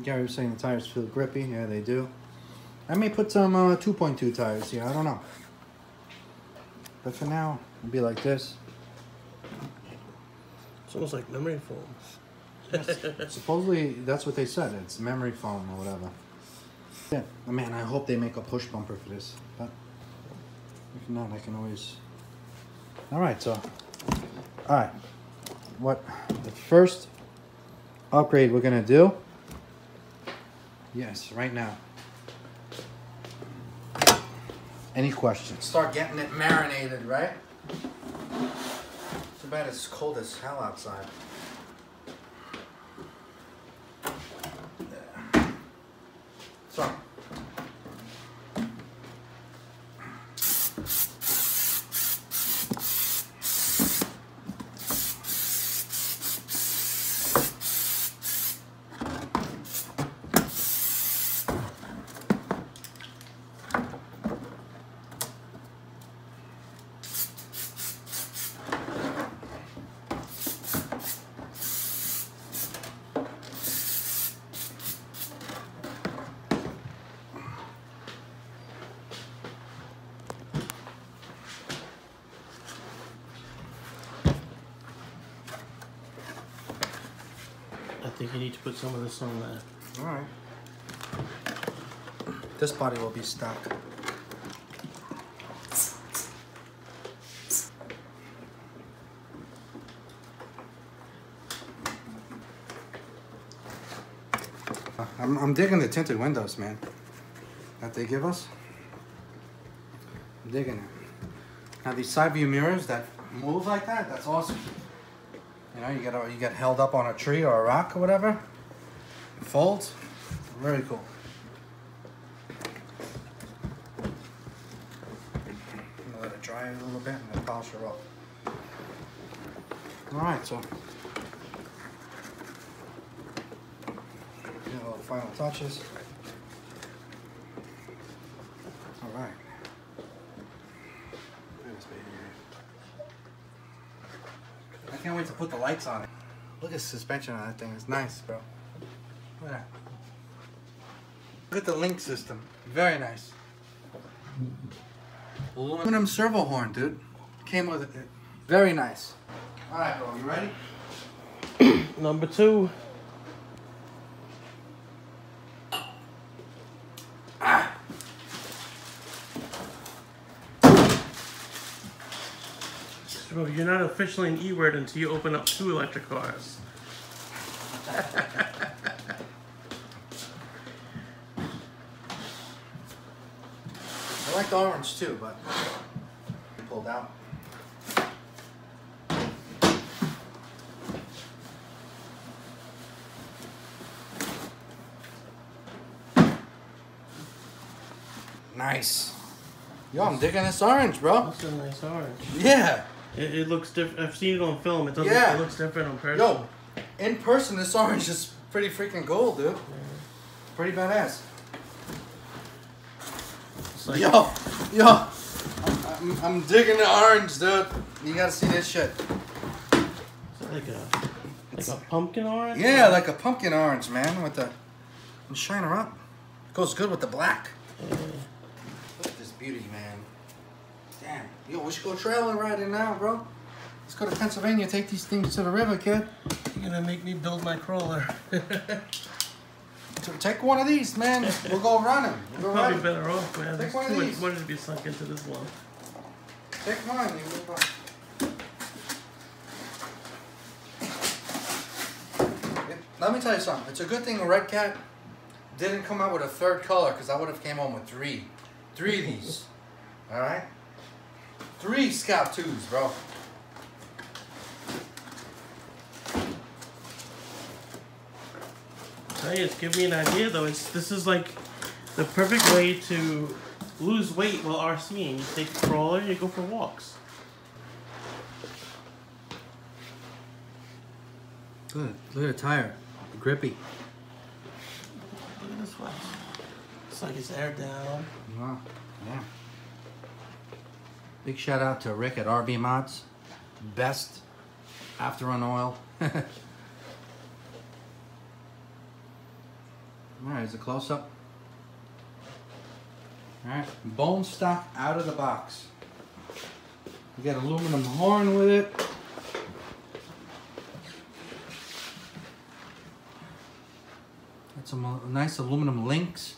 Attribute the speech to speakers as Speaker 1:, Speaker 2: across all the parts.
Speaker 1: Gary was saying the tires feel grippy. Yeah, they do. I may put some 2.2 tires here. I don't know. But for now, it'll be like this.
Speaker 2: It's almost like memory foam.
Speaker 1: Yes. Supposedly, that's what they said. It's memory foam or whatever. Yeah, man, I hope they make a push bumper for this. But if not, I can always... Alright, so... Alright. What the first upgrade we're going to do... Yes, right now. Any questions? Start getting it marinated, right? Too bad it's cold as hell outside. So.
Speaker 2: I think you need to put some of this on there.
Speaker 1: Alright. This body will be stuck. I'm digging the tinted windows, man, that they give us. I'm digging it. Now these side view mirrors that move like that, that's awesome. You know, you get held up on a tree or a rock or whatever. It folds. Very cool. I'm gonna let it dry a little bit and then polish her up. All right, so all the final touches. All right. I can't wait to put the lights on it. Look at the suspension on that thing. It's nice, bro. Look at that. Look at the link system. Very nice. Aluminum servo horn, dude. Came with it. Very nice. All right, bro. You ready?
Speaker 2: Number 2. Bro, you're not officially an E-word until you open up 2 electric cars.
Speaker 1: I like the orange too, but pulled out. Nice. Yo, I'm digging this orange, bro.
Speaker 2: That's a nice orange.
Speaker 1: Yeah.
Speaker 2: It looks different. I've seen it on film. It doesn't.
Speaker 1: Yeah.
Speaker 2: It looks different on person.
Speaker 1: Yo, in person, this orange is pretty freaking cool, dude. Yeah. Pretty badass. Like, yo, I'm digging the orange, dude. You gotta see this shit.
Speaker 2: Like a pumpkin orange?
Speaker 1: Yeah, like a pumpkin orange, man. With the shine her up. Goes good with the black. Yeah. Look at this beauty, man. Damn. Yo, we should go trailer riding now, bro. Let's go to Pennsylvania. Take these things to the river, kid.
Speaker 2: You're gonna make me build my crawler.
Speaker 1: Take one of these, man. We'll go running.
Speaker 2: We'll go probably better off, man.
Speaker 1: Take one of these.
Speaker 2: Money to be sunk into this one.
Speaker 1: Take mine. Let me tell you something. It's a good thing RedCat didn't come out with a 3rd color, because I would have came home with 3 of these. All right, 3 Scout 2s, bro.
Speaker 2: Tell you, it's giving me an idea though. This is like the perfect way to lose weight while RCing. You take a crawler and you go for walks.
Speaker 1: Good. Look at the tire. Grippy.
Speaker 2: Look at this one. It's like it's aired down.
Speaker 1: Wow. Yeah. Big shout out to Rick at RB Mods. Best after run oil. Alright, here's a close-up. Alright, bone stock out of the box. You get aluminum horn with it. Got some nice aluminum links.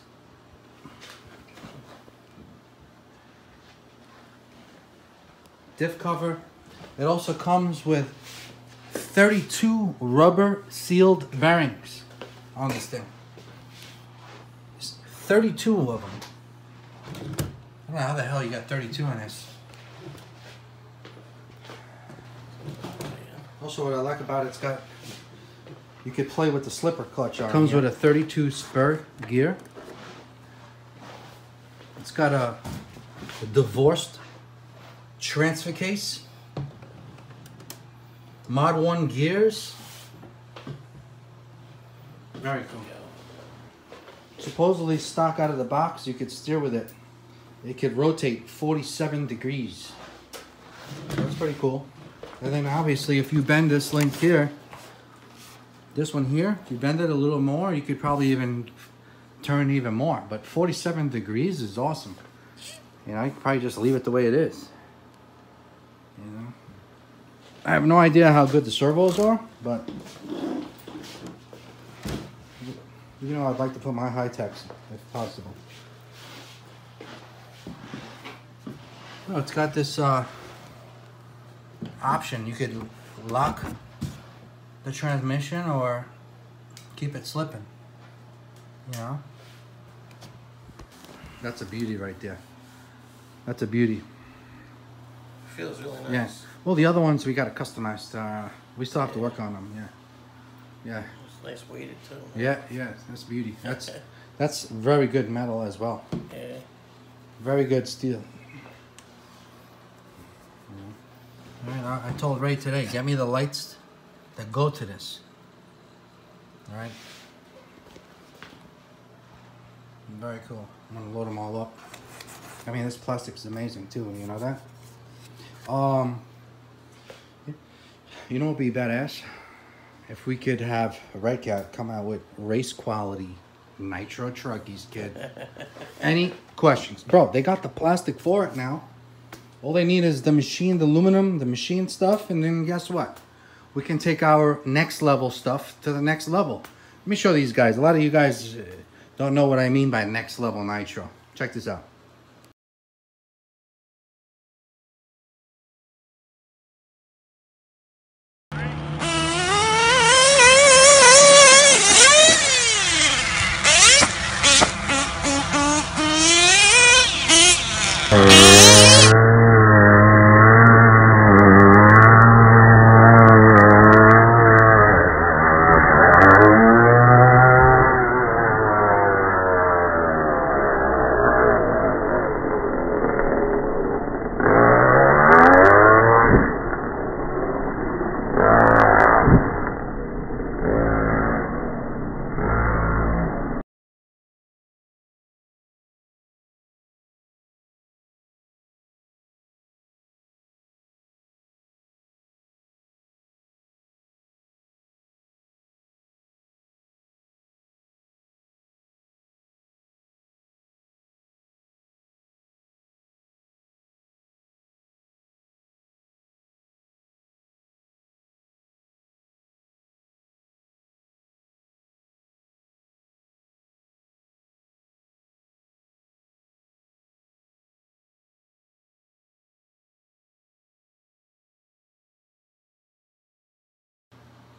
Speaker 1: Diff cover. It also comes with 32 rubber sealed bearings on this thing. There's 32 of them. I don't know how the hell you got 32 in this. Also, what I like about it's got, you could play with the slipper clutch on it. Comes with a 32 spur gear. It's got a divorced transfer case. Mod 1 gears. Very cool. Supposedly stock out of the box, you could steer with it. It could rotate 47 degrees. That's pretty cool. And then obviously if you bend this link here, this one here, if you bend it a little more, you could probably even turn even more. But 47 degrees is awesome. You know, you could probably just leave it the way it is. You know, I have no idea how good the servos are, but you know, I'd like to put my high techs if possible. Oh, it's got this option. You could lock the transmission or keep it slipping. You know, that's a beauty right there. That's a beauty.
Speaker 2: Feels really nice.
Speaker 1: Yeah. Well, the other ones we got to customize. We still have to work on them. Yeah. Yeah.
Speaker 2: It's nice weighted too.
Speaker 1: Yeah. Yeah. That's beauty. That's very good metal as well.
Speaker 2: Yeah.
Speaker 1: Very good steel. All right, I told Ray today, get me the lights that go to this. All right. Very cool. I'm gonna load them all up. I mean, this plastic's amazing too. You know that? You know what would be badass? If we could have RedCat come out with race quality Nitro truckies, kid. Any questions? Bro, they got the plastic for it now. All they need is the machine, the aluminum, the machine stuff, and then guess what? We can take our next level stuff to the next level. Let me show these guys. A lot of you guys don't know what I mean by next level Nitro. Check this out.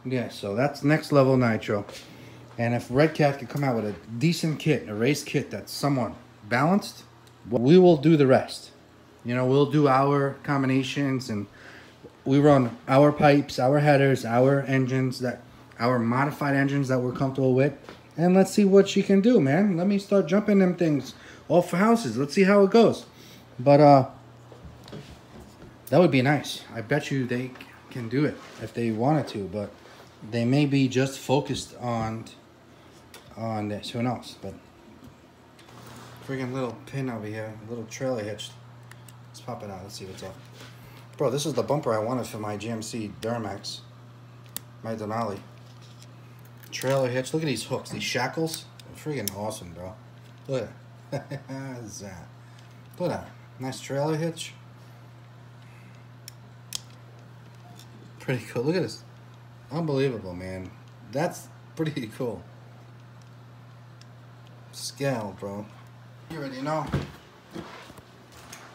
Speaker 1: Yeah, so that's next level Nitro. And if RedCat could come out with a decent kit, a race kit that's somewhat balanced, we will do the rest. You know, we'll do our combinations, and we run our pipes, our headers, our engines, our modified engines that we're comfortable with. And let's see what she can do, man. Let me start jumping them things off for houses. Let's see how it goes. But that would be nice. I bet you they can do it if they wanted to, but they may be just focused on this. Who knows? But freaking little pin over here, a little trailer hitch. Let's pop it out. Let's see what's up. Bro, this is the bumper I wanted for my GMC Duramax, my Denali. Trailer hitch. Look at these hooks, these shackles. freaking awesome, bro. Look at that. How's that? Look at that. Nice trailer hitch. Pretty cool. Look at this. Unbelievable, man. That's pretty cool. Scale, bro. You already know.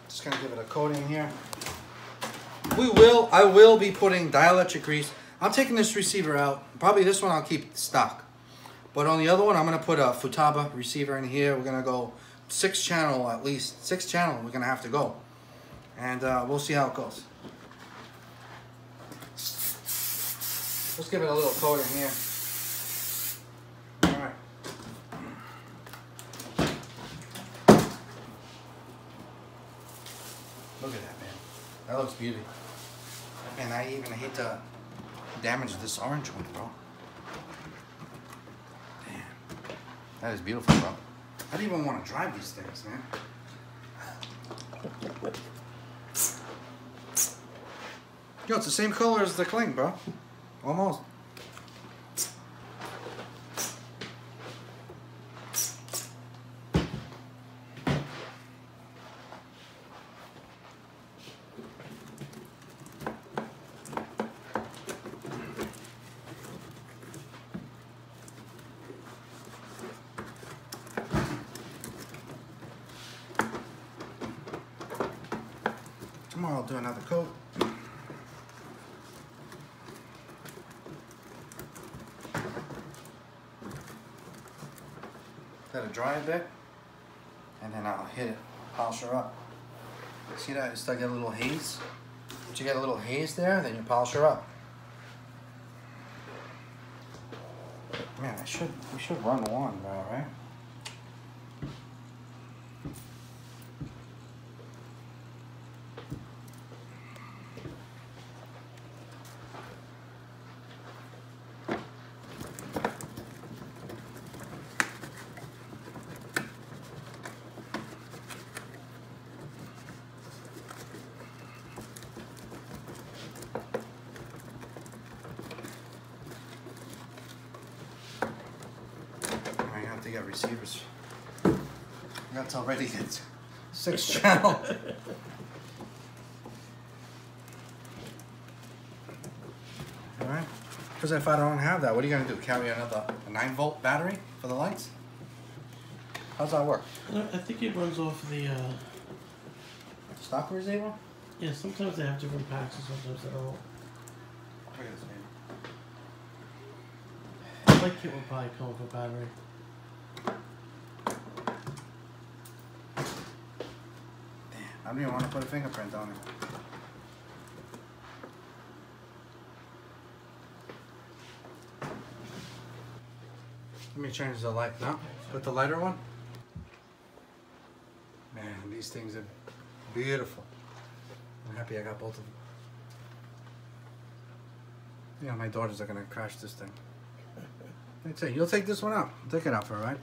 Speaker 1: Just gonna give it a coating here. I will be putting dielectric grease. I'm taking this receiver out. Probably this one I'll keep stock. But on the other one, I'm gonna put a Futaba receiver in here. We're gonna go 6 channel at least. 6 channel we're gonna have to go. And we'll see how it goes. Let's give it a little coating here. Alright. Look at that, man. That looks beautiful. Man, I even hate to damage this orange one, bro. Damn. That is beautiful, bro. I don't even want to drive these things, man. Yo, it's the same color as the cling, bro. Almost. Tomorrow I'll do another coat. Let it dry a bit, and then I'll hit it, polish her up. See that? You start getting a little haze. Once you get a little haze there, then you polish her up. Man, we should run one now, right? To get receivers. That's already it. 6 channel. Alright. Because if I don't have that, what are you going to do? Carry another 9-volt battery for the lights? How's that work?
Speaker 2: I think it runs off the
Speaker 1: stock receiver?
Speaker 2: Yeah, sometimes they have different packs and sometimes they don't.
Speaker 1: Look at this,
Speaker 2: I like it will probably come with a battery.
Speaker 1: I don't even want to put a fingerprint on it. Let me change the light now. Put the lighter one. Man, these things are beautiful. I'm happy I got both of them. Yeah, my daughters are gonna crash this thing. I'd say, you'll take this one out. Take it out for a ride.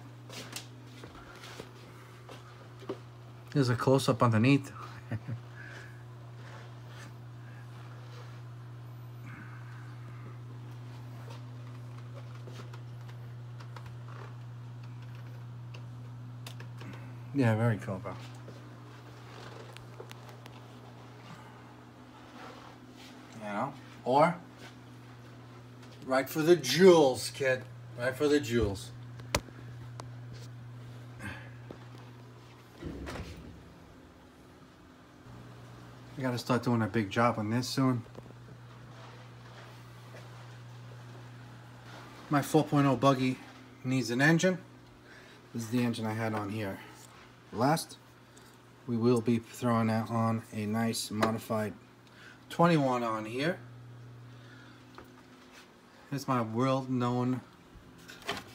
Speaker 1: Here's a close-up underneath. Yeah, very cool, bro. You know? Or, right for the jewels, kid. Right for the jewels. I gotta start doing a big job on this soon. My 4.0 buggy needs an engine. This is the engine I had on here last. We will be throwing that on a nice modified 21 on here. Here's my world-known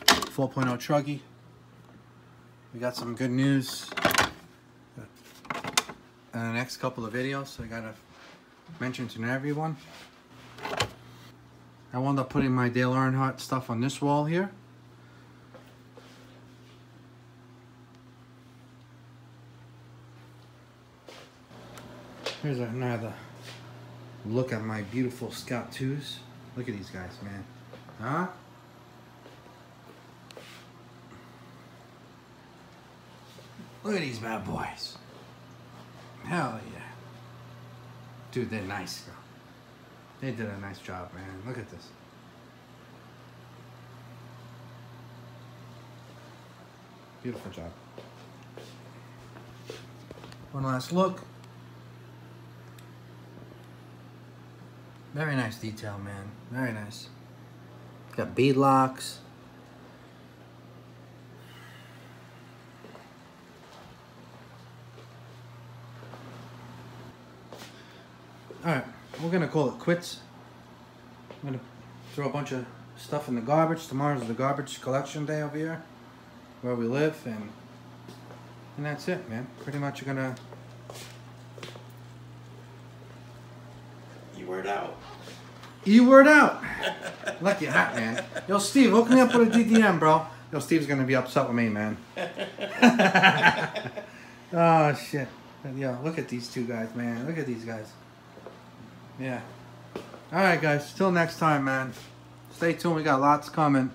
Speaker 1: 4.0 truggy. We got some good news in the next couple of videos, so I gotta mention to everyone. I wound up putting my Dale Earnhardt stuff on this wall here. Here's another look at my beautiful Scout 2s. Look at these guys, man. Huh? Look at these bad boys. Hell yeah. Dude, they're nice. They did a nice job, man. Look at this. Beautiful job. One last look. Very nice detail, man. Very nice. Got bead locks. Alright, we're gonna call it quits. I'm gonna throw a bunch of stuff in the garbage. Tomorrow's the garbage collection day over here, where we live, and that's it, man. Pretty much you're gonna...
Speaker 2: You word out.
Speaker 1: You word out! Lucky hat, man. Yo, Steve, hook me up with a DDM, bro. Yo, Steve's gonna be upset with me, man. Oh, shit. Yo, look at these two guys, man. Look at these guys. Yeah. Alright, guys. Till next time, man. Stay tuned. We got lots coming.